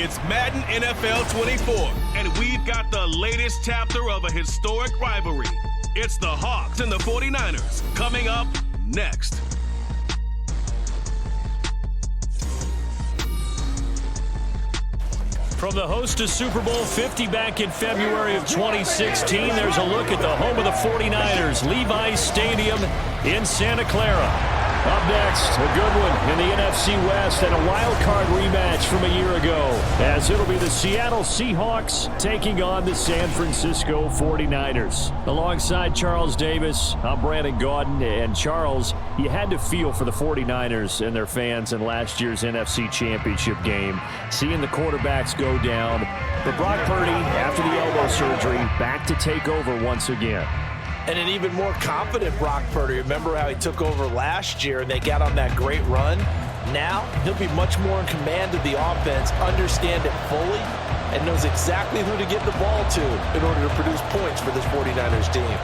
It's Madden NFL 24, and we've got the latest chapter of a historic rivalry. It's the Hawks and the 49ers coming up next. From the host to Super Bowl 50 back in February of 2016, there's a look at the home of the 49ers, Levi's Stadium in Santa Clara. Up next, a good one in the NFC West and a wild card rematch from a year ago, as it'll be the Seattle Seahawks taking on the San Francisco 49ers. Alongside Charles Davis, I'm Brandon Gaudin, and Charles, you had to feel for the 49ers and their fans in last year's NFC Championship game, seeing the quarterbacks go down. But Brock Purdy, after the elbow surgery, back to take over once again. And an even more confident Brock Purdy. Remember how he took over last year and they got on that great run? Now, he'll be much more in command of the offense, understand it fully, and knows exactly who to get the ball to in order to produce points for this 49ers team.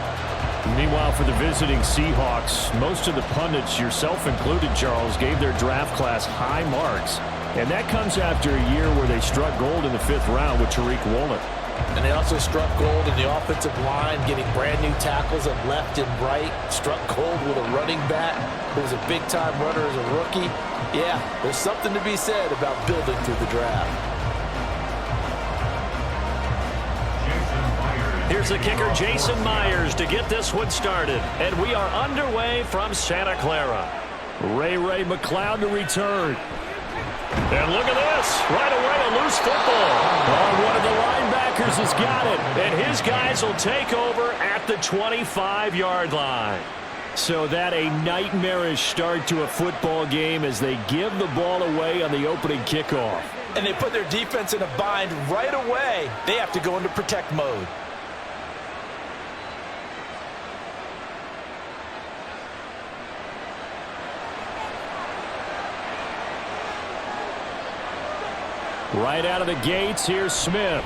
Meanwhile, for the visiting Seahawks, most of the pundits, yourself included, Charles, gave their draft class high marks. And that comes after a year where they struck gold in the 5th round with Tariq Woolen. And they also struck gold in the offensive line, getting brand new tackles at left and right. Struck gold with a running back who was a big-time runner as a rookie. Yeah, there's something to be said about building through the draft. Here's the kicker, Jason Myers, to get this one started. And we are underway from Santa Clara. Ray McCloud to return. And look at this. Right away, a loose football. Oh, one of the linebackers has got it. And his guys will take over at the 25-yard line. So that a nightmarish start to a football game as they give the ball away on the opening kickoff. And they put their defense in a bind right away. They have to go into protect mode. Right out of the gates, here's Smith.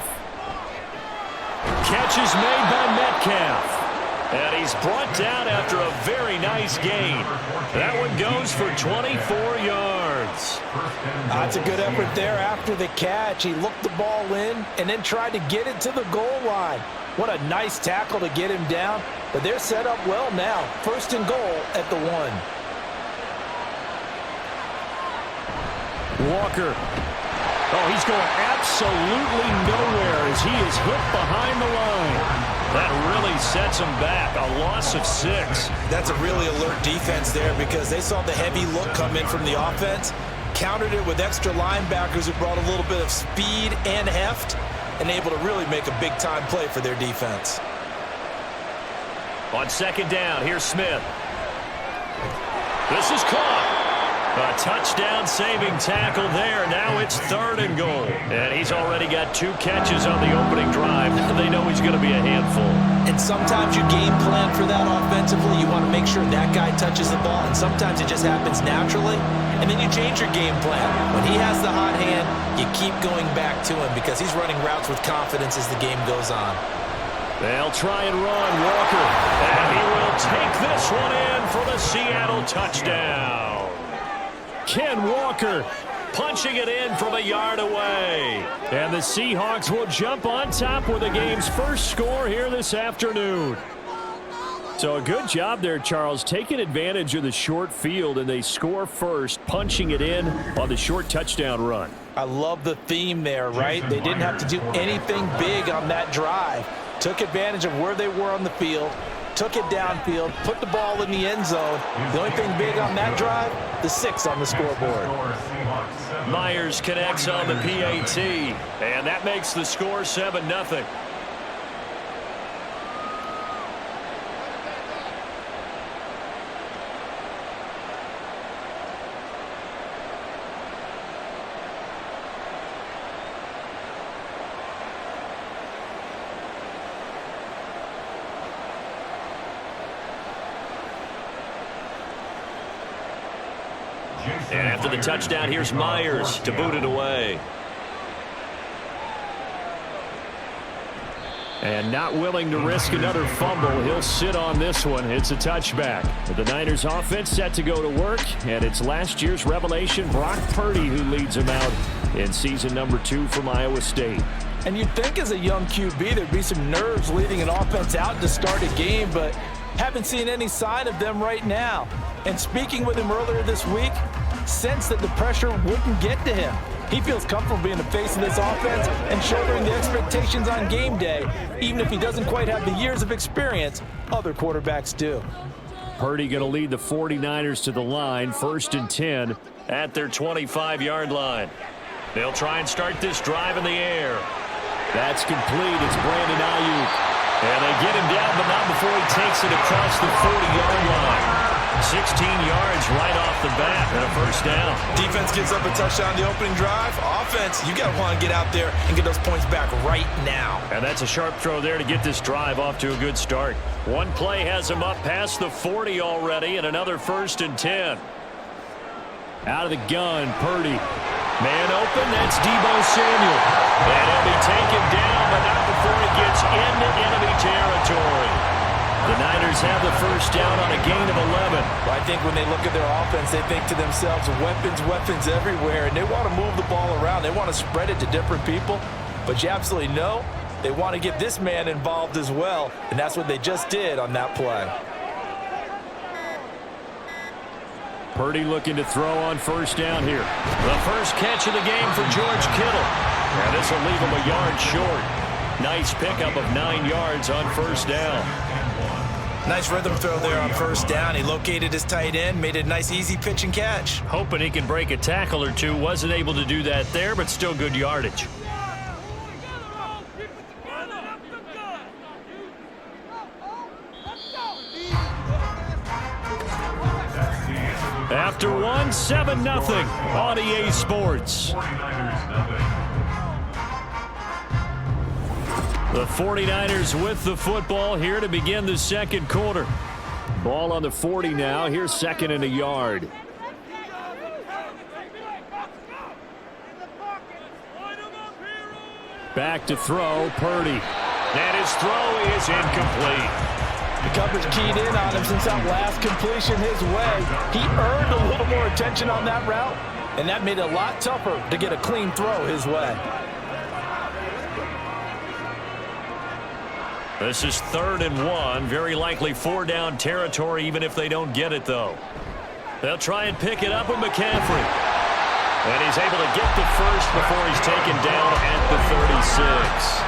Catch is made by Metcalf. And he's brought down after a very nice gain. That one goes for 24 yards. That's a good effort there after the catch. He looked the ball in and then tried to get it to the goal line. What a nice tackle to get him down. But they're set up well now. 1st and goal at the 1. Walker. Oh, he's going absolutely nowhere as he is hit behind the line. That really sets him back. A loss of 6. That's a really alert defense there because they saw the heavy look come in from the offense, countered it with extra linebackers who brought a little bit of speed and heft, and able to really make a big-time play for their defense. On 2nd down, here's Smith. This is caught. A touchdown-saving tackle there. Now it's 3rd and goal. And he's already got 2 catches on the opening drive. They know he's going to be a handful. And sometimes you game plan for that offensively. You want to make sure that guy touches the ball. And sometimes it just happens naturally. And then you change your game plan. When he has the hot hand, you keep going back to him because he's running routes with confidence as the game goes on. They'll try and run Walker. And he will take this one in for the Seattle touchdown. Ken Walker punching it in from a yard away. And the Seahawks will jump on top with the game's first score here this afternoon. So a good job there, Charles, taking advantage of the short field, and they score first, punching it in on the short touchdown run. I love the theme there, right? They didn't have to do anything big on that drive. Took advantage of where they were on the field, took it downfield, put the ball in the end zone. The only thing big on that drive, the 6 on the scoreboard. Myers connects on the PAT, and that makes the score 7-0. And after the touchdown, here's Myers to boot it away. And not willing to risk another fumble, he'll sit on this one. It's a touchback. The Niners offense set to go to work, and it's last year's revelation, Brock Purdy, who leads them out in season number 2 from Iowa State. And you'd think as a young QB there'd be some nerves leading an offense out to start a game, but haven't seen any sign of them right now. And speaking with him earlier this week, sensed that the pressure wouldn't get to him. He feels comfortable being the face of this offense and shouldering the expectations on game day, even if he doesn't quite have the years of experience other quarterbacks do. Purdy going to lead the 49ers to the line, 1st and 10 at their 25-yard line. They'll try and start this drive in the air. That's complete. It's Brandon Ayuk. And they get him down, but not before he takes it across the 40-yard line. 16 yards right off the bat and a first down. Defense gives up a touchdown the opening drive. Offense, you got to want to get out there and get those points back right now. And that's a sharp throw there to get this drive off to a good start. One play has him up past the 40 already, and another 1st and 10. Out of the gun, Purdy. Man open, that's Deebo Samuel. And he'll be taken down, but not before he gets into enemy territory. The Niners have the first down on a gain of 11. Well, I think when they look at their offense, they think to themselves, weapons everywhere, and they want to move the ball around. They want to spread it to different people, but you absolutely know they want to get this man involved as well, and that's what they just did on that play. Purdy looking to throw on first down here. The first catch of the game for George Kittle. And this will leave him a yard short. Nice pickup of 9 yards on first down. Nice rhythm throw there on first down. He located his tight end, made it a nice easy pitch and catch. Hoping he can break a tackle or two. Wasn't able to do that there, but still good yardage. After one, 7-0 on EA Sports. The 49ers with the football here to begin the second quarter. Ball on the 40 now. Here's 2nd and a yard. Back to throw, Purdy. And his throw is incomplete. The coverage keyed in on him since that last completion his way. He earned a little more attention on that route, and that made it a lot tougher to get a clean throw his way. This is 3rd and 1. Very likely 4-down territory, even if they don't get it, though. They'll try and pick it up with McCaffrey. And he's able to get the first before he's taken down at the 36.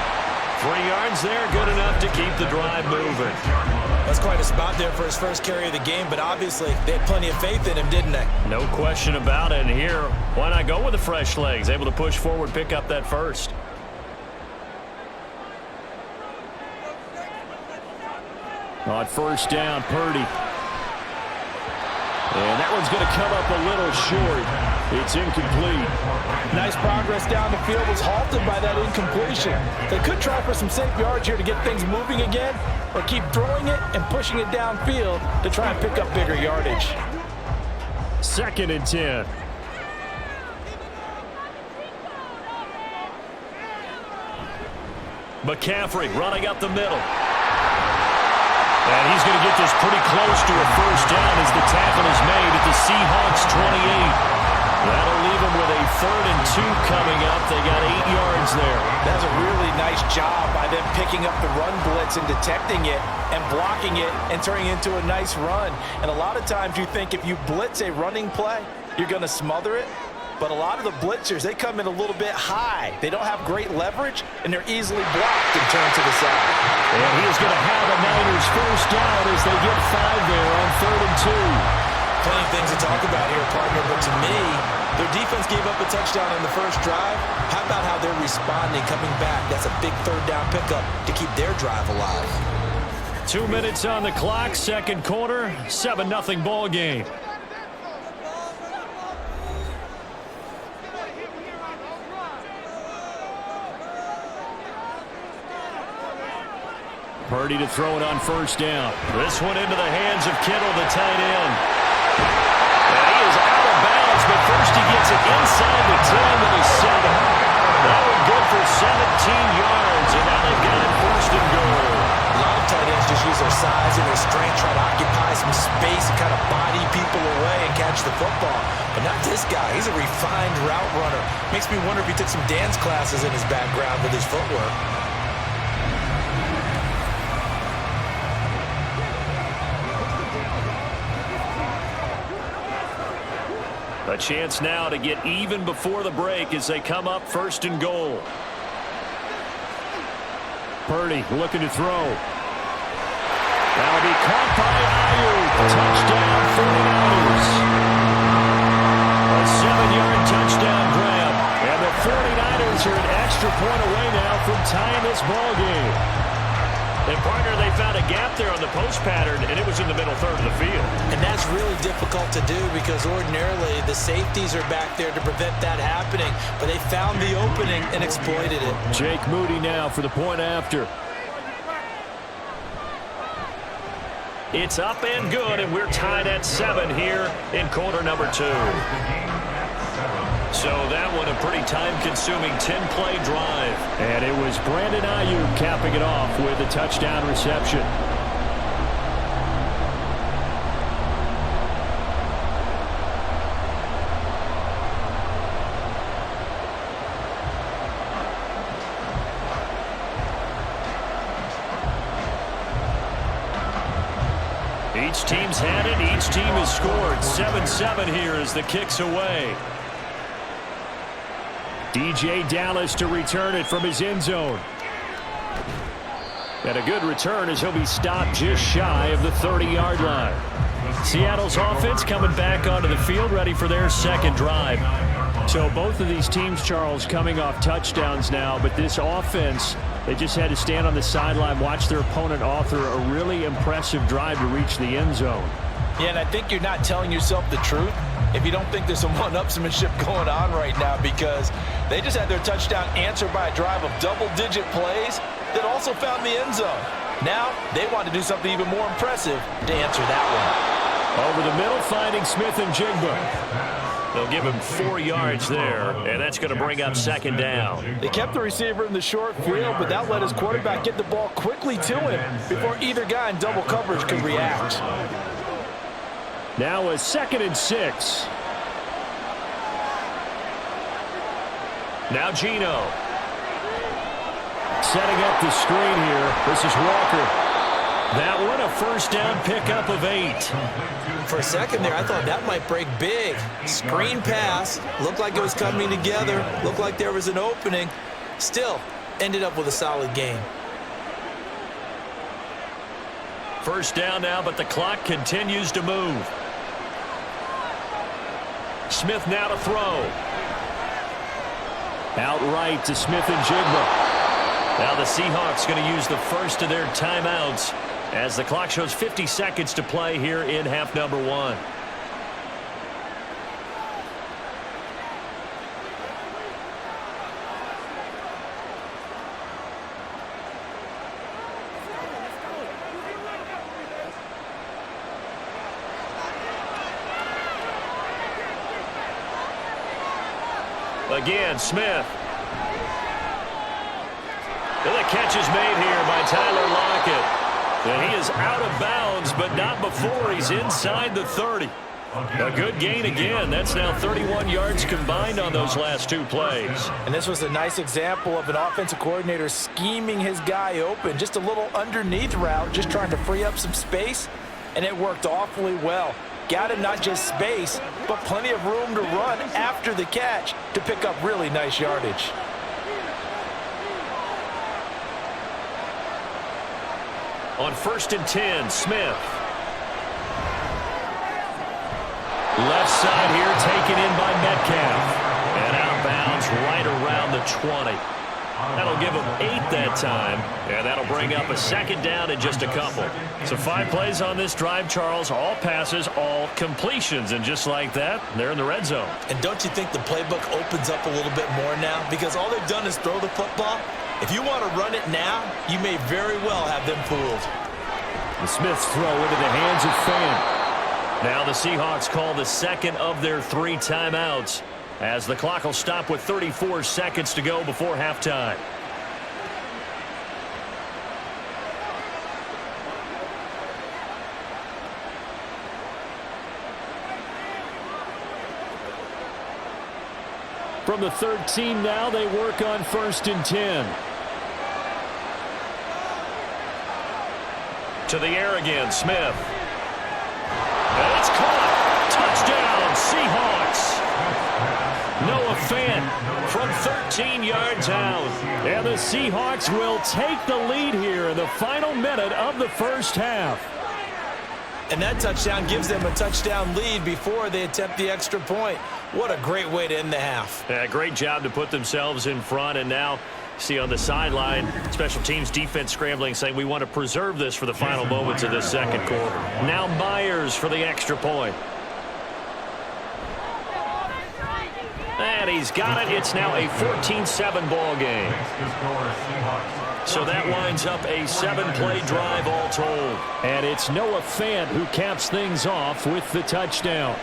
3 yards there, good enough to keep the drive moving. That's quite a spot there for his first carry of the game, but obviously they had plenty of faith in him, didn't they? No question about it. And here, why not go with the fresh legs? Able to push forward, pick up that first. On first down, Purdy. And that one's going to come up a little short. It's incomplete. Nice progress down the field, was halted by that incompletion. They could try for some safe yards here to get things moving again, or keep throwing it and pushing it downfield to try and pick up bigger yardage. 2nd and 10. McCaffrey running up the middle. And he's going to get this pretty close to a first down as the tackle is made at the Seahawks 28. That'll leave them with a 3rd and 2 coming up. They got 8 yards there. That's a really nice job by them picking up the run blitz and detecting it and blocking it and turning it into a nice run. And a lot of times you think if you blitz a running play, you're going to smother it. But a lot of the blitzers, they come in a little bit high. They don't have great leverage, and they're easily blocked and turned to the side. And he's going to have a Niners first down as they get 5 there on 3rd and 2. Plenty of things to talk about here, partner, but to me, their defense gave up a touchdown on the first drive. How about how they're responding, coming back? That's a big 3rd down pickup to keep their drive alive. 2 minutes on the clock, second quarter, 7-0 ball game. Purdy to throw it on first down. This one into the hands of Kittle, the tight end. And he is out of bounds, but first he gets it inside the 10 to the 7. That one good for 17 yards, and now they've got it 1st and goal. A lot of tight ends just use their size and their strength, try to occupy some space and kind of body people away and catch the football. But not this guy. He's a refined route runner. Makes me wonder if he took some dance classes in his background with his footwork. A chance now to get even before the break as they come up 1st and goal. Purdy looking to throw. That'll be caught by Ayuk. Touchdown 49ers. A 7-yard touchdown grab. And the 49ers are an extra point away now from tying this ball game. And, partner, they found a gap there on the post pattern, and it was in the middle third of the field. And that's really difficult to do because ordinarily the safeties are back there to prevent that happening. But they found the opening and exploited it. Jake Moody now for the point after. It's up and good, and we're tied at 7 here in quarter number 2. So that one a pretty time-consuming 10-play drive. And it was Brandon Ayuk capping it off with a touchdown reception. Each team's had it. Each team has scored. 7-7 here as the kick's away. DJ Dallas to return it from his end zone. And a good return as he'll be stopped just shy of the 30-yard line. Seattle's offense coming back onto the field, ready for their second drive. So both of these teams, Charles, coming off touchdowns now, but this offense, they just had to stand on the sideline, watch their opponent author a really impressive drive to reach the end zone. Yeah, and I think you're not telling yourself the truth if you don't think there's some one-upsmanship going on right now, because they just had their touchdown answered by a drive of double-digit plays that also found the end zone. Now they want to do something even more impressive to answer that one. Over the middle, finding Smith and Jigba. They'll give him 4 yards there, and that's going to bring up 2nd down. They kept the receiver in the short field, but that let his quarterback get the ball quickly to him before either guy in double coverage could react. Now a 2nd and 6. Now Geno. Setting up the screen here. This is Walker. That one a 1st down pickup of 8. For a second there, I thought that might break big. Screen pass. Looked like it was coming together. Looked like there was an opening. Still, ended up with a solid game. 1st down now, but the clock continues to move. Smith now to throw. Outright to Smith and Jigba. Now the Seahawks going to use the first of their timeouts as the clock shows 50 seconds to play here in half number 1. Again, Smith. And the catch is made here by Tyler Lockett. And he is out of bounds, but not before he's inside the 30. A good gain again. That's now 31 yards combined on those last 2 plays. And this was a nice example of an offensive coordinator scheming his guy open. Just a little underneath route, just trying to free up some space, and it worked awfully well. Got him not just space, but plenty of room to run after the catch to pick up really nice yardage. On 1st and 10, Smith. Left side here taken in by Metcalf. And out of bounds right around the 20. That'll give him 8 that time. And that'll bring up a 2nd down in just a couple. So 5 plays on this drive, Charles. All passes, all completions. And just like that, they're in the red zone. And don't you think the playbook opens up a little bit more now? Because all they've done is throw the football. If you want to run it now, you may very well have them fooled. The Smith's throw into the hands of Fant. Now the Seahawks call the 2nd of their 3 timeouts, as the clock will stop with 34 seconds to go before halftime. From the 13 now, they work on 1st and 10. To the air again, Smith. And it's caught. Touchdown, Seahawks. Noah Fant from 13 yards out. And the Seahawks will take the lead here in the final minute of the first half. And that touchdown gives them a touchdown lead before they attempt the extra point. What a great way to end the half. Yeah, great job to put themselves in front. And now, see on the sideline, special teams defense scrambling, saying we want to preserve this for the final moments of this second quarter. Now Myers for the extra point. And he's got it. It's now a 14-7 ball game. So that winds up a 7-play drive all told. And it's Noah Fant who caps things off with the touchdown.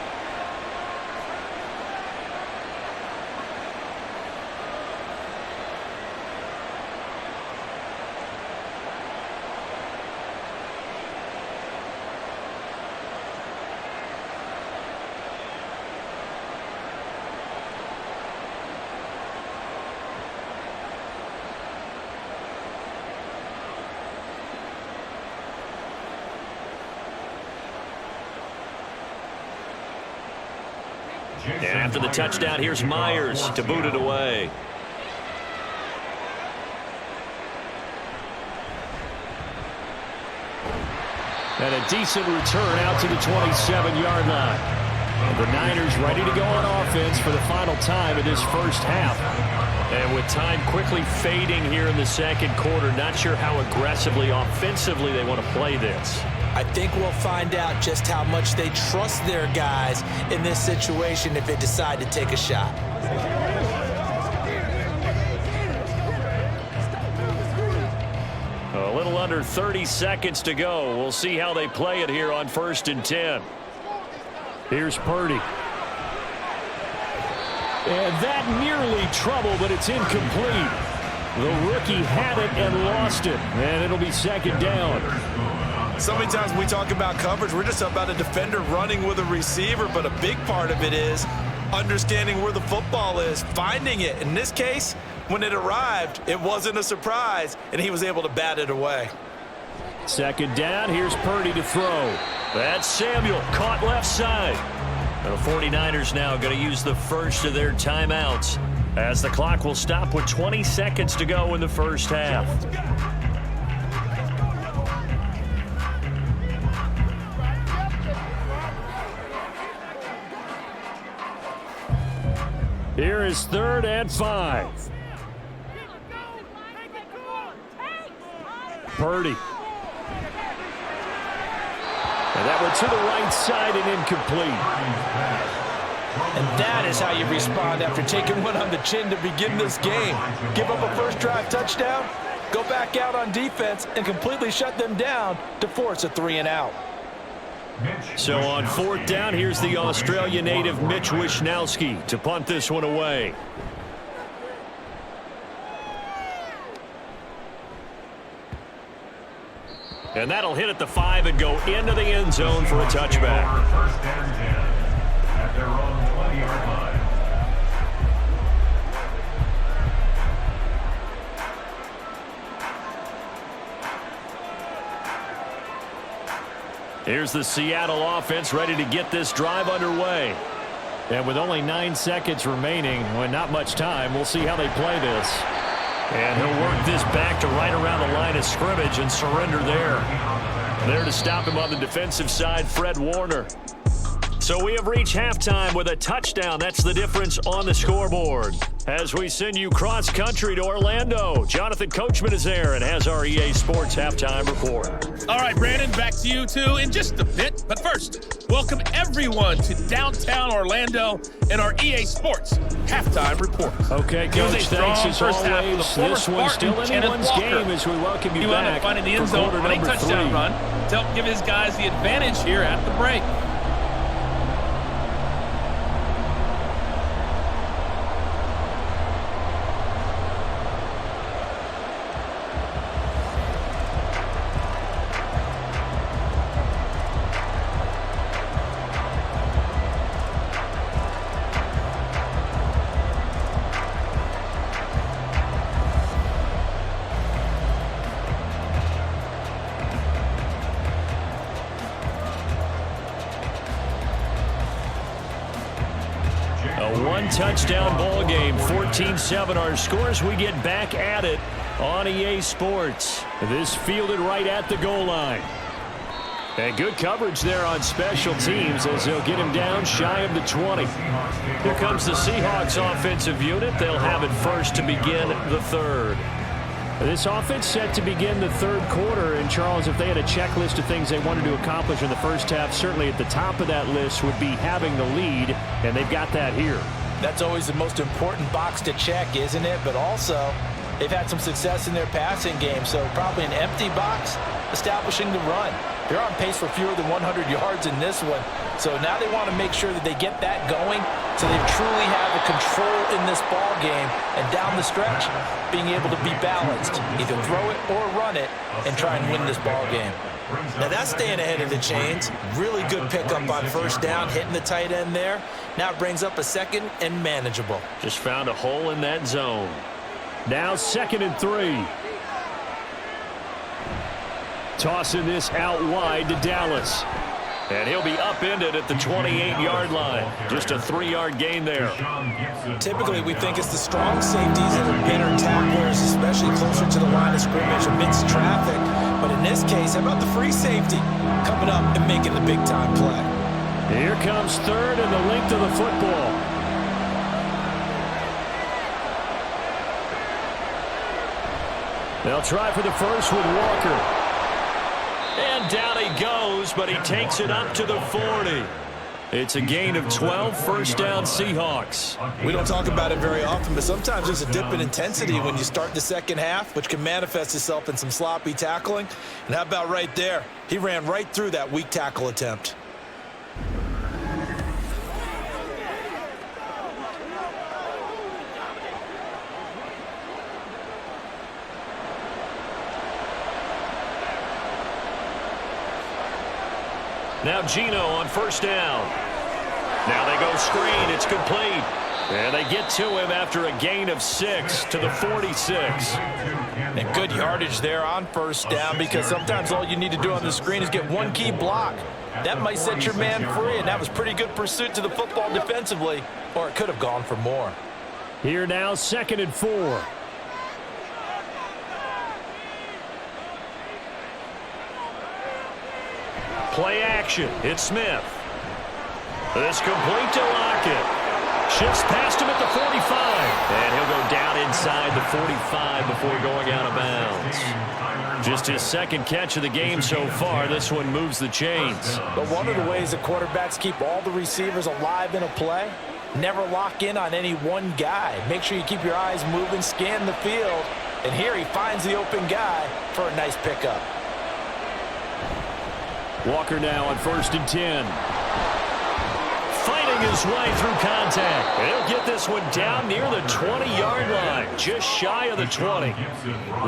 And after the touchdown, here's Myers to boot it away. And a decent return out to the 27-yard line. And the Niners ready to go on offense for the final time in this first half. And with time quickly fading here in the second quarter, not sure how aggressively, offensively they want to play this. I think we'll find out just how much they trust their guys in this situation if they decide to take a shot. A little under 30 seconds to go. We'll see how they play it here on 1st and 10. Here's Purdy. And that nearly trouble, but it's incomplete. The rookie had it and lost it. And it'll be second down. So many times we talk about coverage, we're just about a defender running with a receiver, but a big part of it is understanding where the football is, finding it. In this case, when it arrived, it wasn't a surprise, and he was able to bat it away. Second down, here's Purdy to throw. That's Samuel, caught left side. The 49ers now going to use the first of their timeouts as the clock will stop with 20 seconds to go in the first half. Here is 3rd and 5. Purdy. And that went to the right side and incomplete. And that is how you respond after taking one on the chin to begin this game. Give up a first drive touchdown, go back out on defense, and completely shut them down to force a 3-and-out. So on 4th down, here's the Australia native Mitch Wishnowsky to punt this one away. And that'll hit at the 5 and go into the end zone for a touchback. First and 10 at their own 20-yard line. Here's the Seattle offense ready to get this drive underway. And with only 9 seconds remaining, well, not much time, we'll see how they play this. And he'll work this back to right around the line of scrimmage and surrender there. There to stop him on the defensive side, Fred Warner. So we have reached halftime with a touchdown. That's the difference on the scoreboard. As we send you cross-country to Orlando, Jonathan Coachman is there and has our EA Sports halftime report. All right, Brandon, back to you two in just a bit. But first, welcome everyone to downtown Orlando and our EA Sports halftime report. Okay, Coach, thanks as always. This one's still anyone's game as we welcome you back. He wound up finding the end zone on a touchdown run to help give his guys the advantage here at the break. A one-touchdown ball game, 14-7 our scores. We get back at it on EA Sports. This fielded right at the goal line. And good coverage there on special teams as they'll get him down shy of the 20. Here comes the Seahawks offensive unit. They'll have it first to begin the third. This offense set to begin the third quarter. And, Charles, if they had a checklist of things they wanted to accomplish in the first half, certainly at the top of that list would be having the lead, and they've got that here. That's always the most important box to check, isn't it? But also, they've had some success in their passing game, so probably an empty box establishing the run. They're on pace for fewer than 100 yards in this one, so now they want to make sure that they get that going so they truly have the control in this ball game and down the stretch being able to be balanced, either throw it or run it and try and win this ball game. Now that's staying ahead of the chains. Really good pickup on first down, hitting the tight end there. Now it brings up a second and manageable. Just found a hole in that zone. Now 2nd and 3. Tossing this out wide to Dallas. And he'll be upended at the 28-yard line. Just a 3-yard gain there. Typically, we think it's the strong safeties that are better tacklers, especially closer to the line of scrimmage amidst traffic. But in this case, how about the free safety coming up and making the big-time play? Here comes 3rd and the length of the football. They'll try for the first with Walker. And down he goes, but he takes it up to the 40. It's a gain of 12, first down Seahawks. We don't talk about it very often, but sometimes there's a dip in intensity when you start the second half, which can manifest itself in some sloppy tackling. And how about right there? He ran right through that weak tackle attempt. Now Gino on first down. Now they go screen. It's complete. And they get to him after a gain of 6 to the 46. And good yardage there on first down because sometimes all you need to do on the screen is get one key block. That might set your man free, and that was pretty good pursuit to the football defensively, or it could have gone for more. Here now, 2nd and 4. Play action. It's Smith. This complete to Lockett. Shifts past him at the 45. And he'll go down inside the 45 before going out of bounds. Just his second catch of the game so far. This one moves the chains. But one of the ways that quarterbacks keep all the receivers alive in a play, never lock in on any one guy. Make sure you keep your eyes moving, scan the field. And here he finds the open guy for a nice pickup. Walker now on 1st and 10. Fighting his way through contact. He'll get this one down near the 20-yard line, just shy of the 20.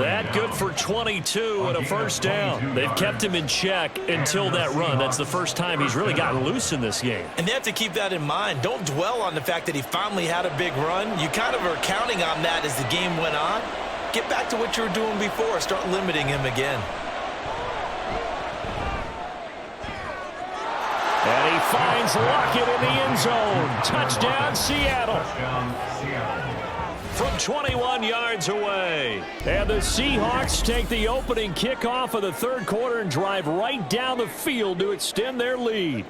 That good for 22 and a first down. They've kept him in check until that run. That's the first time he's really gotten loose in this game. And they have to keep that in mind. Don't dwell on the fact that he finally had a big run. You kind of are counting on that as the game went on. Get back to what you were doing before. Start limiting him again. And he finds Lockett in the end zone. Touchdown, Seattle. From 21 yards away. And the Seahawks take the opening kickoff of the third quarter and drive right down the field to extend their lead.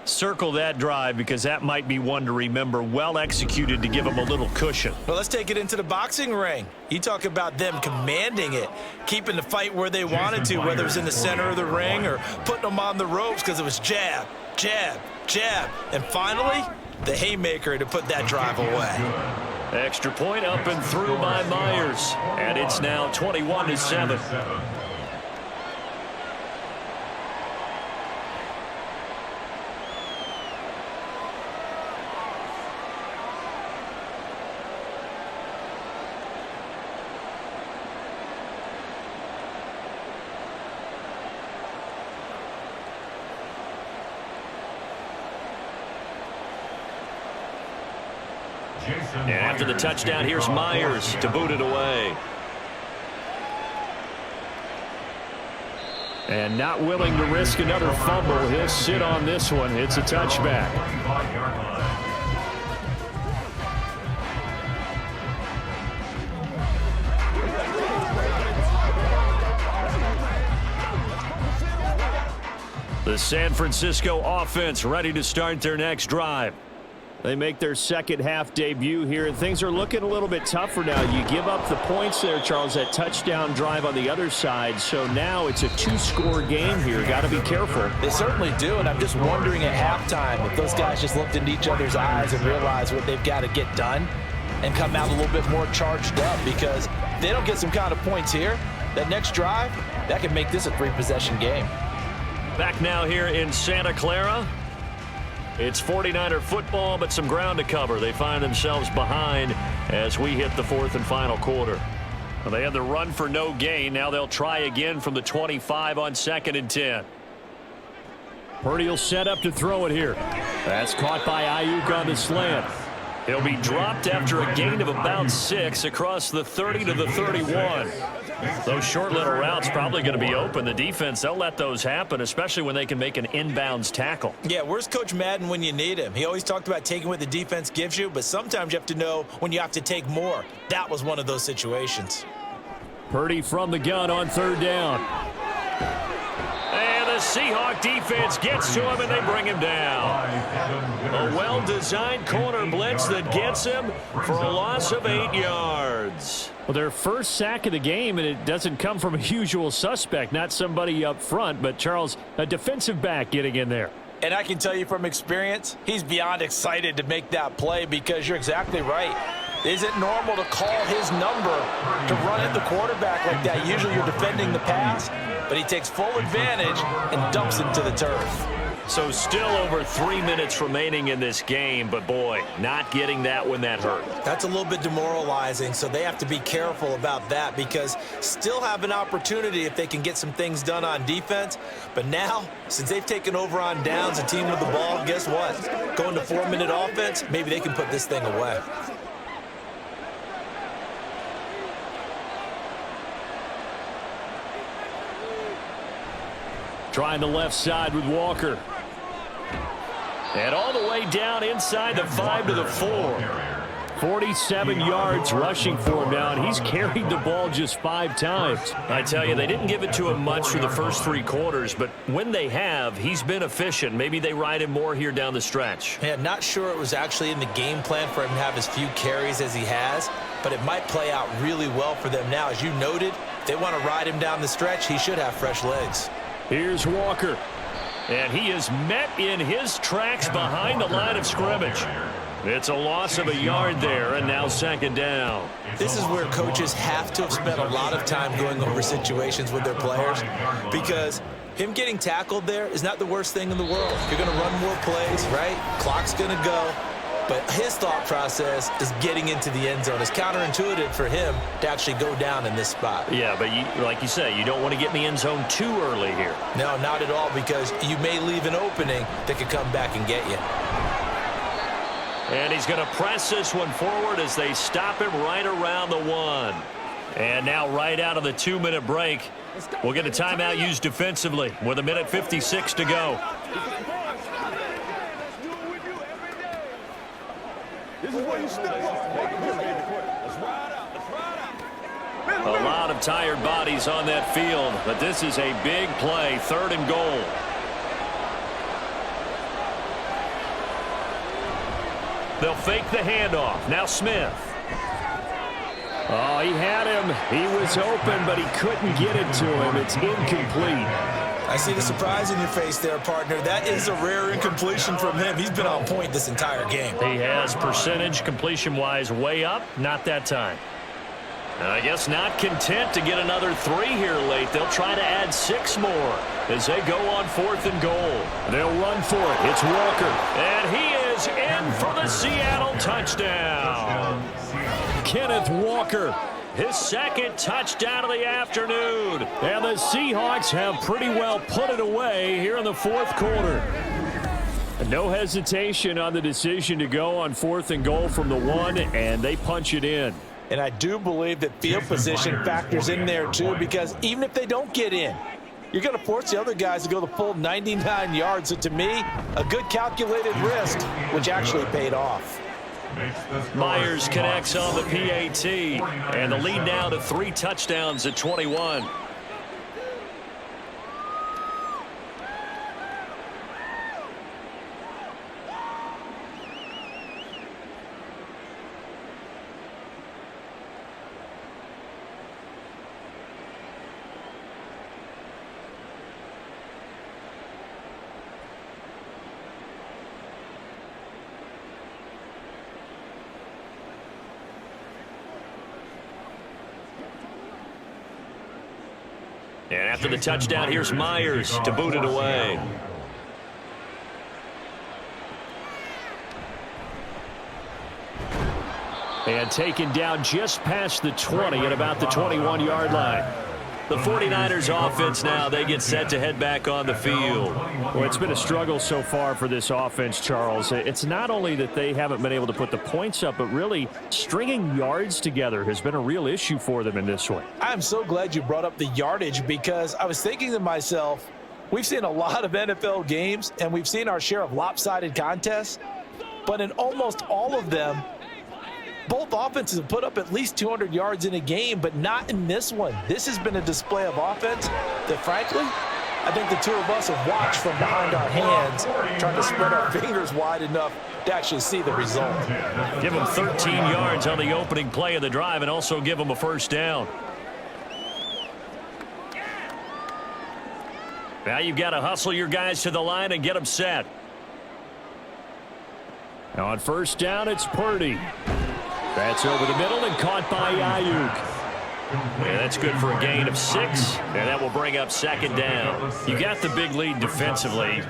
Circle that drive because that might be one to remember. Well executed to give them a little cushion. Well, let's take it into the boxing ring. You talk about them commanding it, keeping the fight where they wanted to, whether it was in the center of the ring or putting them on the ropes because it was jab, jab, jab. And finally, the haymaker to put that drive away. Extra point up and through by Myers. And it's now 21-7. And after the touchdown, here's Myers to boot it away. And not willing to risk another fumble. He'll sit on this one. It's a touchback. The San Francisco offense ready to start their next drive. They make their second half debut here, and things are looking a little bit tougher now. You give up the points there, Charles, that touchdown drive on the other side. So now it's a two-score game here. Got to be careful. They certainly do, and I'm just wondering at halftime if those guys just looked into each other's eyes and realized what they've got to get done and come out a little bit more charged up, because if they don't get some kind of points here, that next drive, that could make this a three-possession game. Back now here in Santa Clara. It's 49er football, but some ground to cover. They find themselves behind as we hit the fourth and final quarter. Well, they had the run for no gain. Now they'll try again from the 25 on 2nd and 10. Purdy will set up to throw it here. That's caught by Ayuk on the slant. He'll be dropped after a gain of about 6 across the 30 to the 31. Those short little routes probably going to be open. The defense, they'll let those happen, especially when they can make an inbounds tackle. Yeah, where's Coach Madden when you need him? He always talked about taking what the defense gives you, but sometimes you have to know when you have to take more. That was one of those situations. Purdy from the gun on 3rd down. And the Seahawks defense gets to him, and they bring him down. A well-designed corner blitz that gets him for a loss of 8 yards. Well, their first sack of the game, and it doesn't come from a usual suspect, not somebody up front, but Charles, a defensive back getting in there. And I can tell you from experience, he's beyond excited to make that play, because you're exactly right. Is it normal to call his number to run at the quarterback like that? Usually you're defending the pass, but he takes full advantage and dumps him to the turf. So still over 3 minutes remaining in this game, but boy, not getting that when that hurt. That's a little bit demoralizing, so they have to be careful about that, because still have an opportunity if they can get some things done on defense. But now, since they've taken over on downs, a team with the ball, guess what? Going to 4-minute offense, maybe they can put this thing away. Trying the left side with Walker. And all the way down inside the 5 to the 4. 47 yards rushing for him now, and he's carried the ball just 5 times. I tell you, they didn't give it to him much for the first 3 quarters, but when they have, he's been efficient. Maybe they ride him more here down the stretch. Yeah, not sure it was actually in the game plan for him to have as few carries as he has, but it might play out really well for them now. As you noted, if they want to ride him down the stretch, he should have fresh legs. Here's Walker. And he is met in his tracks behind the line of scrimmage. It's a loss of a yard there, and now 2nd down. This is where coaches have to have spent a lot of time going over situations with their players, because him getting tackled there is not the worst thing in the world. You're going to run more plays, right? Clock's going to go. But his thought process is getting into the end zone. It's counterintuitive for him to actually go down in this spot. Yeah, but like you say, you don't want to get in the end zone too early here. No, not at all, because you may leave an opening that could come back and get you. And he's going to press this one forward as they stop him right around the 1. And now right out of the 2-minute break, we'll get a timeout used defensively with 1:56 to go. A lot of tired bodies on that field, but this is a big play, 3rd and goal. They'll fake the handoff. Now Smith. Oh, he had him. He was open, but he couldn't get it to him. It's incomplete. I see the surprise in your face there, partner. That is a rare incompletion from him. He's been on point this entire game. He has percentage completion-wise way up. Not that time. And I guess not content to get another 3 here late. They'll try to add 6 more as they go on 4th and goal. They'll run for it. It's Walker. And he is in for the Seattle touchdown. Kenneth Walker. His 2nd touchdown of the afternoon. And the Seahawks have pretty well put it away here in the 4th quarter. No hesitation on the decision to go on 4th and goal from the 1, and they punch it in. And I do believe that field position factors in there too, because even if they don't get in, you're going to force the other guys to go the full 99 yards. So to me, a good calculated risk, which actually paid off. Myers connects on the PAT, and the lead now to 3 touchdowns at 21. And after the touchdown, here's Myers to boot it away. And taken down just past the 20 at about the 21-yard line. The 49ers offense now, they get set to head back on the field. Well, it's been a struggle so far for this offense, Charles. It's not only that they haven't been able to put the points up, but really stringing yards together has been a real issue for them in this one. I'm so glad you brought up the yardage because I was thinking to myself, we've seen a lot of NFL games and we've seen our share of lopsided contests, but in almost all of them, both offenses have put up at least 200 yards in a game, but not in this one. This has been a display of offense that, frankly, I think the two of us have watched from behind our hands, trying to spread our fingers wide enough to actually see the result. Give them 13 yards on the opening play of the drive and also give them a first down. Now you've got to hustle your guys to the line and get them set. Now on first down, it's Purdy. That's over the middle and caught by Ayuk. Yeah, that's good for a gain of 6, and that will bring up second down. You got the big lead defensively,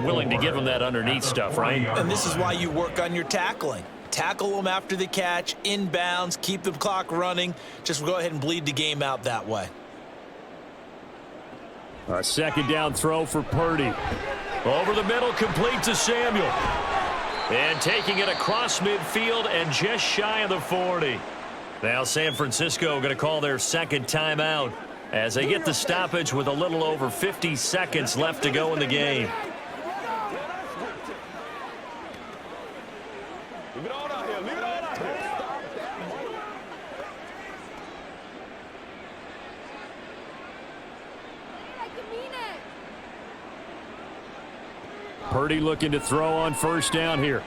willing to give them that underneath stuff, right? And this is why you work on your tackling. Tackle them after the catch, inbounds, keep the clock running. Just go ahead and bleed the game out that way. A second down throw for Purdy. Over the middle, complete to Samuel. And taking it across midfield and just shy of the 40. Now San Francisco going to call their second timeout as they get the stoppage with a little over 50 seconds left to go in the game. Purdy looking to throw on first down here.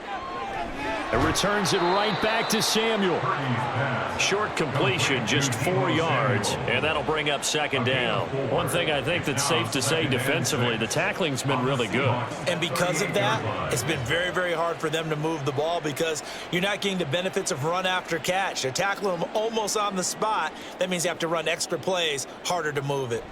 And returns it right back to Samuel. Short completion, just 4 yards, and that'll bring up second down. One thing I think that's safe to say defensively, the tackling's been really good. And because of that, it's been very, very hard for them to move the ball because you're not getting the benefits of run after catch. They're tackling them almost on the spot. That means you have to run extra plays, harder to move it.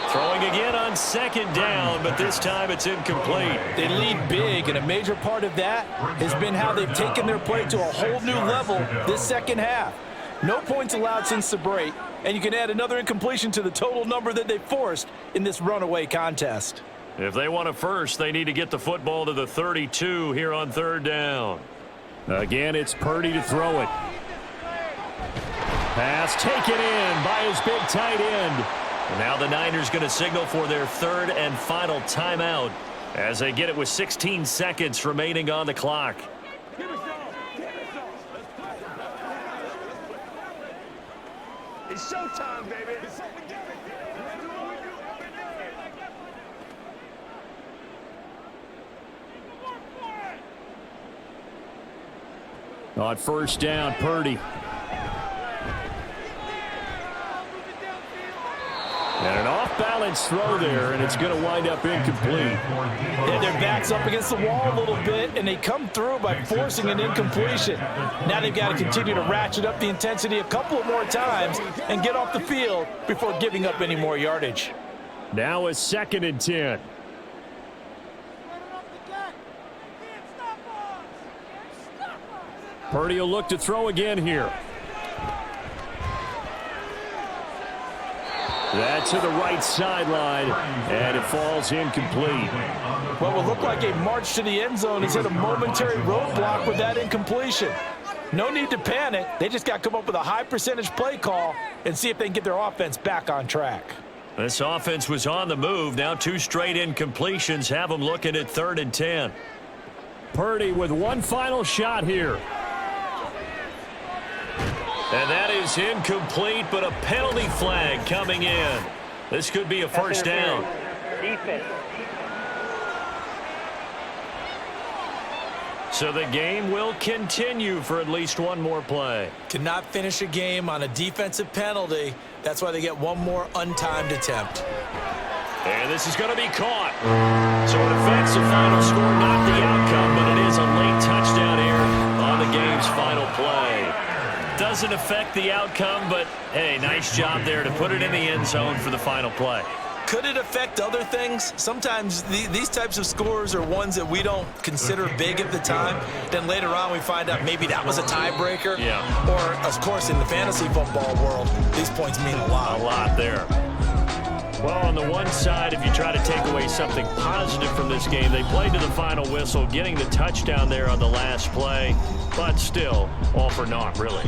Throwing again on second down, but this time it's incomplete. They lead big, and a major part of that has been how they've taken their play to a whole new level this second half. No points allowed since the break, and you can add another incompletion to the total number that they forced in this runaway contest. If they want a first, they need to get the football to the 32 here on third down. Again, it's Purdy to throw it. Pass taken in by his big tight end. Now the Niners going to signal for their third and final timeout as they get it with 16 seconds remaining on the clock. It's showtime, baby. On first down, Purdy. And an off-balance throw there, and it's going to wind up incomplete. Yeah, their back's up against the wall a little bit, and they come through by forcing an incompletion. Now they've got to continue to ratchet up the intensity a couple of more times and get off the field before giving up any more yardage. Now a second and 10. Purdy will look to throw again here. That's to the right sideline, and it falls incomplete. What will look like a march to the end zone has hit a momentary roadblock with that incompletion. No need to panic. They just got to come up with a high percentage play call and see if they can get their offense back on track. This offense was on the move. Now 2 straight incompletions have them looking at 3rd and 10. Purdy with one final shot here. And that is incomplete, but a penalty flag coming in. This could be a first down. Defense. So the game will continue for at least one more play. Cannot finish a game on a defensive penalty. That's why they get one more untimed attempt. And this is going to be caught. So an offensive final score, not the outcome, but it is a late touchdown here on the game's final play. doesn't affect the outcome, but, hey, nice job there to put it in the end zone for the final play. Could it affect other things? Sometimes these types of scores are ones that we don't consider big at the time. Then later on we find out maybe that was a tiebreaker. Yeah. Or, of course, in the fantasy football world, these points mean a lot. A lot there. Well, on the one side, if you try to take away something positive from this game, they played to the final whistle, getting the touchdown there on the last play, but still all for naught, really.